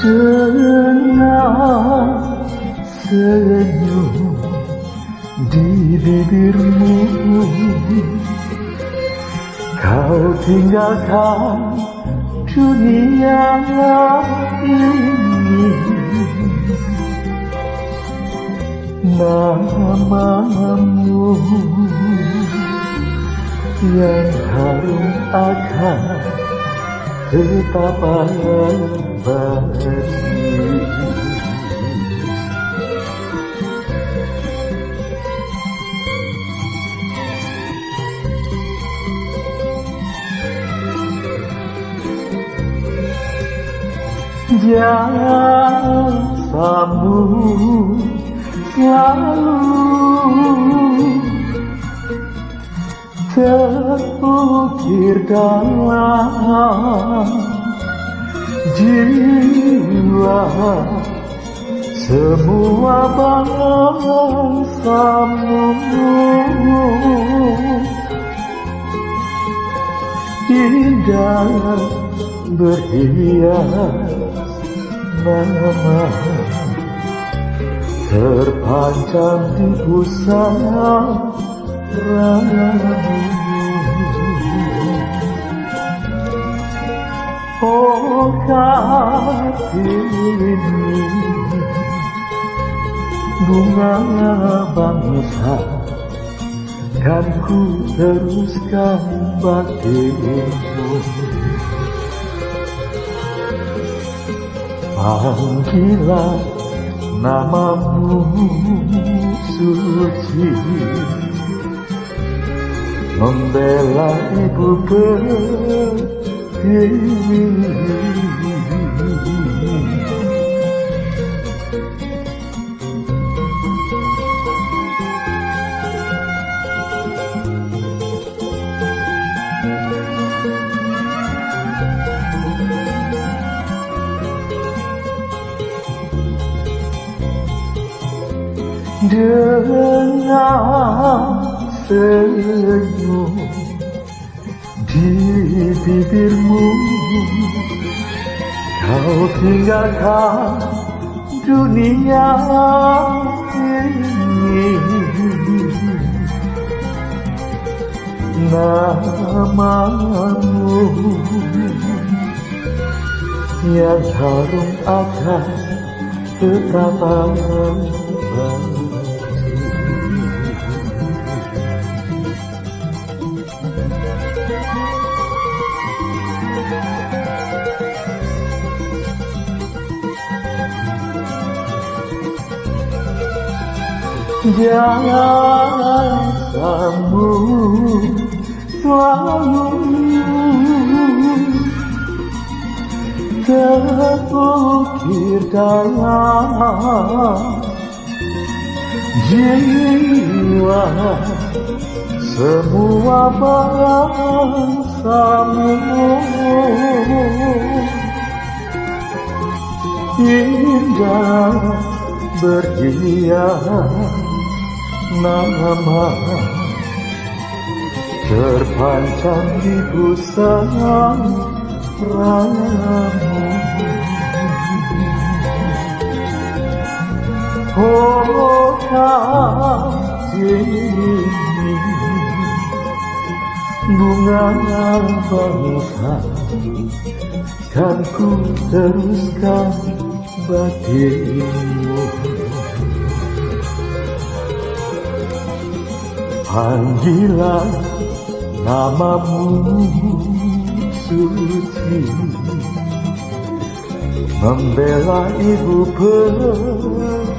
Dengan senyum di bibirmu, kau tinggalkan dunia ini. Namamu yang harum akan tetap abadi. Jasamu selalu terukir dalam jiwa semua bangsamu. Indah berhias nama terpanjang di busana rambut. Oh Kartini, bunga bangsa, kan ku teruskan bagimu. Panggilah namamu suci, membela ibu pertiwi. Dengan senyum di bibirmu, kau tinggalkan dunia ini. Namamu yang harum akan tetap abadi. Jasamu selalu terukir dalam jiwa semua bangsamu. Indah berhias nama terpanjang di busana rambut. Oh Kartini, bunga bangsa, kan ku teruskan bagimu. Panggilah namamu suci, membela ibu pertiwi.